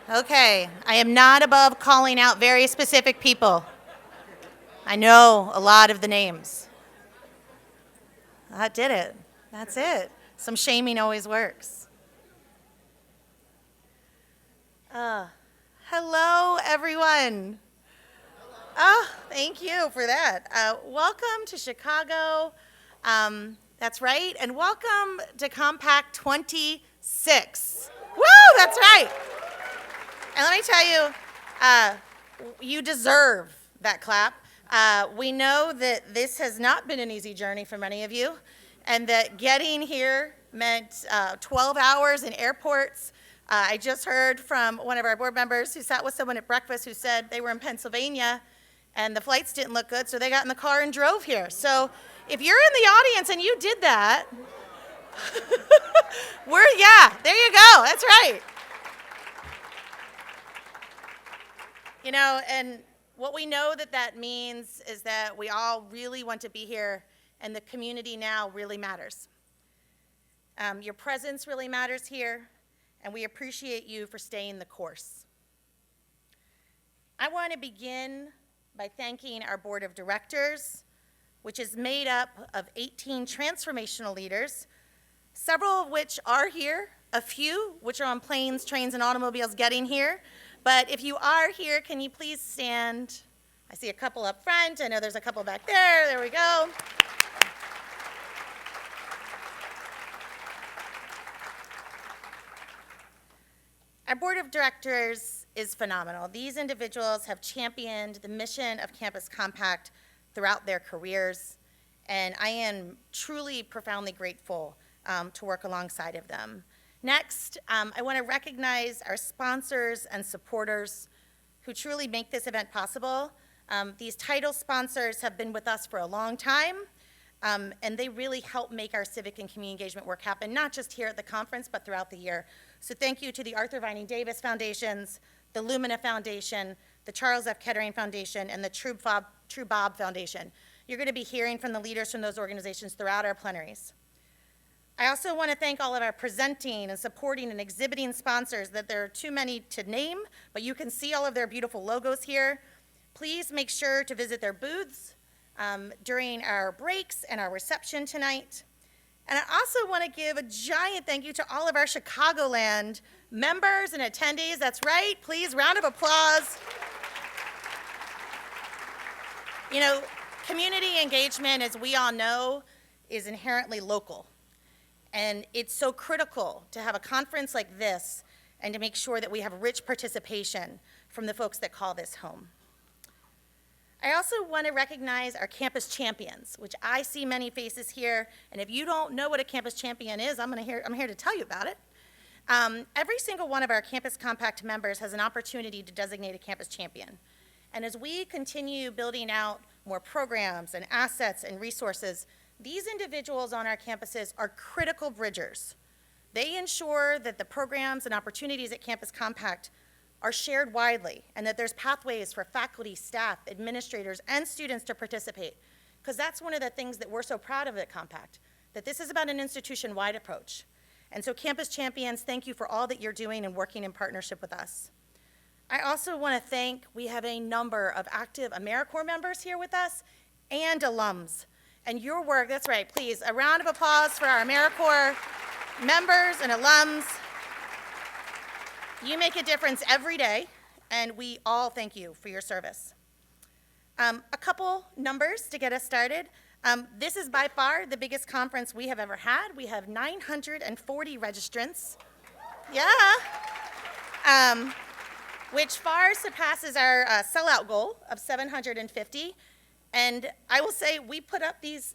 Okay, I am not above calling out very specific people. I know a lot of the names. That did it. That's it. Some shaming always works. Hello, everyone. Oh, thank you for that. Welcome to Chicago. That's right. And welcome to Compact 26. Woo, that's right. And let me tell you, you deserve that clap. We know that this has not been an easy journey for many of you, and that getting here meant 12 hours in airports. I just heard from one of our board members who sat with someone at breakfast who said they were in Pennsylvania and the flights didn't look good, so they got in the car and drove here. So if you're in the audience and you did that, there you go, that's right. You know, and what we know that means is that we all really want to be here, and the community now really matters. Your presence really matters here, and we appreciate you for staying the course. I want to begin by thanking our board of directors, which is made up of 18 transformational leaders, several of which are here, a few which are on planes, trains, and automobiles getting here. But if you are here, can you please stand? I see a couple up front. I know there's a couple back there. There we go. Our board of directors is phenomenal. These individuals have championed the mission of Campus Compact throughout their careers, and I am truly profoundly grateful to work alongside of them. Next, I want to recognize our sponsors and supporters who truly make this event possible. These title sponsors have been with us for a long time, and they really help make our civic and community engagement work happen, not just here at the conference, but throughout the year. So thank you to the Arthur Vining Davis Foundations, the Lumina Foundation, the Charles F. Kettering Foundation, and the True Bob Foundation. You're going to be hearing from the leaders from those organizations throughout our plenaries. I also want to thank all of our presenting and supporting and exhibiting sponsors that there are too many to name, but you can see all of their beautiful logos here. Please make sure to visit their booths during our breaks and our reception tonight. And I also want to give a giant thank you to all of our Chicagoland members and attendees. That's right, please, round of applause. You know, community engagement, as we all know, is inherently local. And it's so critical to have a conference like this and to make sure that we have rich participation from the folks that call this home. I also want to recognize our campus champions, which I see many faces here, and if you don't know what a campus champion is, I'm here to tell you about it. Every single one of our Campus Compact members has an opportunity to designate a campus champion. And as we continue building out more programs and assets and resources, these individuals on our campuses are critical bridgers. They ensure that the programs and opportunities at Campus Compact are shared widely, and that there's pathways for faculty, staff, administrators, and students to participate. Because that's one of the things that we're so proud of at Compact, that this is about an institution-wide approach. And so Campus Champions, thank you for all that you're doing and working in partnership with us. I also want to thank, we have a number of active AmeriCorps members here with us and alums. And your work, that's right, please, a round of applause for our AmeriCorps members and alums. You make a difference every day, and we all thank you for your service. A couple numbers to get us started. This is by far the biggest conference we have ever had. We have 940 registrants. Yeah. Which far surpasses our sellout goal of 750. And I will say we put up these,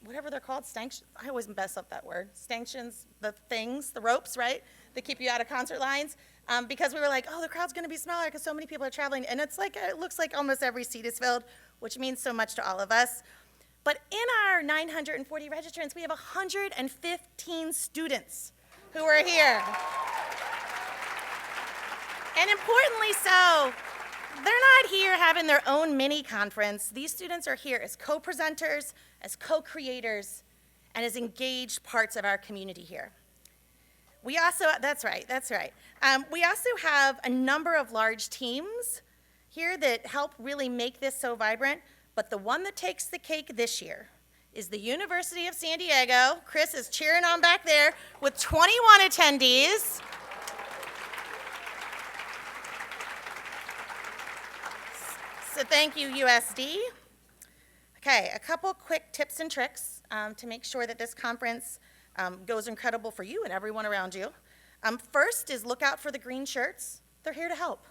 whatever they're called, I always mess up that word. Stanchions, the things, the ropes, right, that keep you out of concert lines. Because we were like, oh, the crowd's going to be smaller because so many people are traveling. And it looks like almost every seat is filled, which means so much to all of us. But in our 940 registrants, we have 115 students who are here. And importantly so, they're not here having their own mini conference. These students are here as co-presenters, as co-creators, and as engaged parts of our community here. That's right. We also have a number of large teams here that help really make this so vibrant, but the one that takes the cake this year is the University of San Diego. Chris is cheering on back there with 21 attendees. So thank you, USD. Okay, a couple quick tips and tricks to make sure that this conference goes incredible for you and everyone around you. First is look out for the green shirts. They're here to help.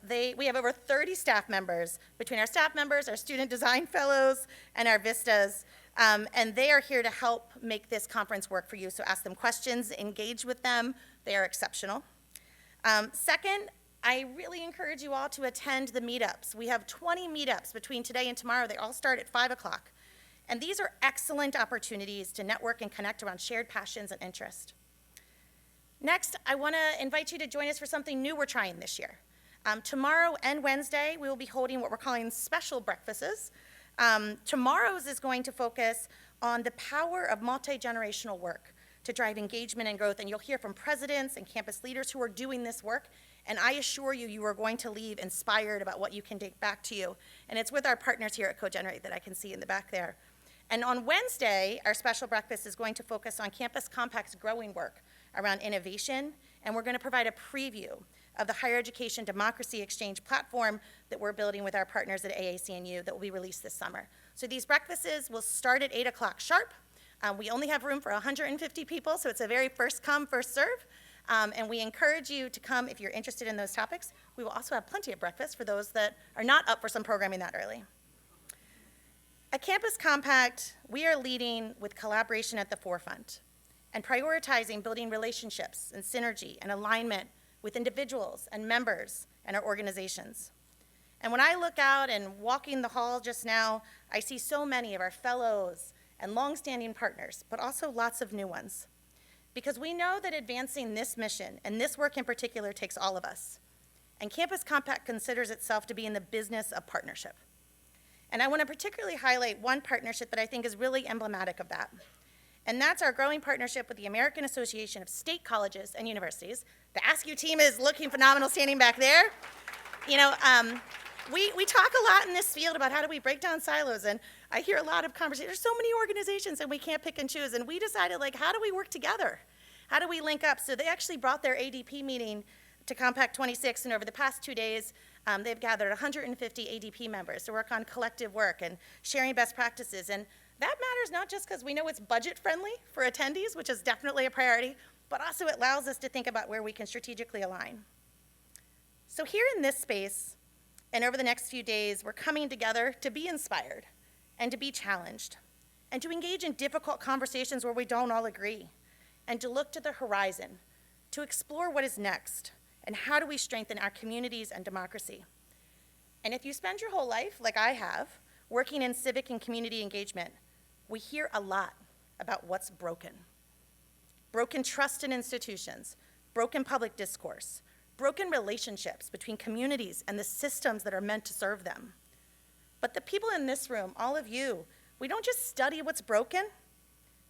We have over 30 staff members, between our staff members, our student design fellows, and our Vistas, and they are here to help make this conference work for you. So ask them questions, engage with them. They are exceptional. Second, I really encourage you all to attend the meetups. We have 20 meetups between today and tomorrow. They all start at 5 o'clock. And these are excellent opportunities to network and connect around shared passions and interest. Next, I want to invite you to join us for something new we're trying this year. Tomorrow and Wednesday, we will be holding what we're calling special breakfasts. Tomorrow's is going to focus on the power of multi-generational work to drive engagement and growth, and you'll hear from presidents and campus leaders who are doing this work, and I assure you, you are going to leave inspired about what you can take back to you. And it's with our partners here at CoGenerate that I can see in the back there. And on Wednesday, our special breakfast is going to focus on Campus Compact's growing work around innovation, and we're going to provide a preview of the Higher Education Democracy Exchange platform that we're building with our partners at AACNU that will be released this summer. So these breakfasts will start at 8 o'clock sharp. We only have room for 150 people, so it's a very first come, first serve. And we encourage you to come if you're interested in those topics. We will also have plenty of breakfast for those that are not up for some programming that early. At Campus Compact, we are leading with collaboration at the forefront and prioritizing building relationships and synergy and alignment with individuals and members and our organizations. And when I look out and walking the hall just now, I see so many of our fellows and longstanding partners, but also lots of new ones. Because we know that advancing this mission, and this work in particular, takes all of us. And Campus Compact considers itself to be in the business of partnership. And I want to particularly highlight one partnership that I think is really emblematic of that. And that's our growing partnership with the American Association of State Colleges and Universities. The ASCU team is looking phenomenal standing back there. You know, we talk a lot in this field about how do we break down silos, and I hear a lot of conversations. There's so many organizations and we can't pick and choose, and we decided, like, how do we work together? How do we link up? So they actually brought their ADP meeting to Compact26, and over the past 2 days, they've gathered 150 ADP members to work on collective work and sharing best practices. And that matters not just because we know it's budget friendly for attendees, which is definitely a priority, but also it allows us to think about where we can strategically align. So here in this space, and over the next few days, we're coming together to be inspired and to be challenged and to engage in difficult conversations where we don't all agree and to look to the horizon, to explore what is next and how do we strengthen our communities and democracy. And if you spend your whole life, like I have, working in civic and community engagement, we hear a lot about what's broken. Broken trust in institutions, broken public discourse, broken relationships between communities and the systems that are meant to serve them. But the people in this room, all of you, we don't just study what's broken,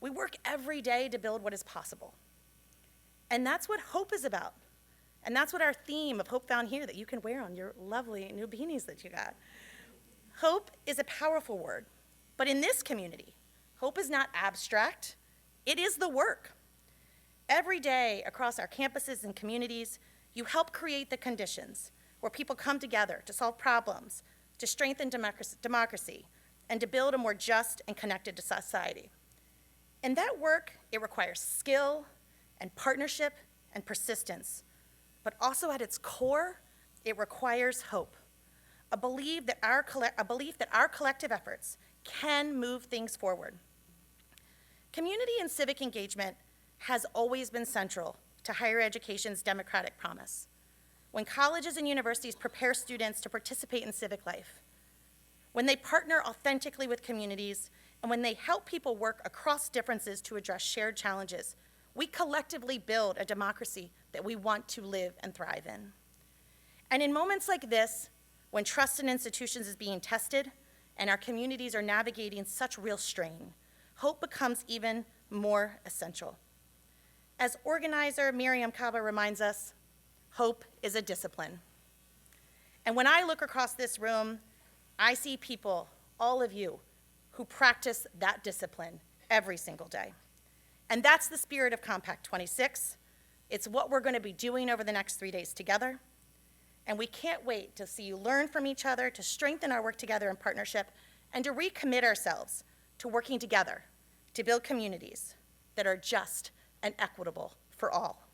we work every day to build what is possible. And that's what hope is about. And that's what our theme of Hope Found Here that you can wear on your lovely new beanies that you got. Hope is a powerful word, but in this community, hope is not abstract, it is the work. Every day across our campuses and communities, you help create the conditions where people come together to solve problems, to strengthen democracy, and to build a more just and connected society. And that work, it requires skill and partnership and persistence, but also at its core, it requires hope, a belief that our collective efforts can move things forward. Community and civic engagement has always been central to higher education's democratic promise. When colleges and universities prepare students to participate in civic life, when they partner authentically with communities, and when they help people work across differences to address shared challenges, we collectively build a democracy that we want to live and thrive in. And in moments like this, when trust in institutions is being tested and our communities are navigating such real strain, hope becomes even more essential. As organizer Miriam Kaba reminds us, hope is a discipline. And when I look across this room, I see people, all of you, who practice that discipline every single day. And that's the spirit of Compact 26. It's what we're going to be doing over the next 3 days together. And we can't wait to see you learn from each other, to strengthen our work together in partnership, and to recommit ourselves to working together to build communities that are just and equitable for all.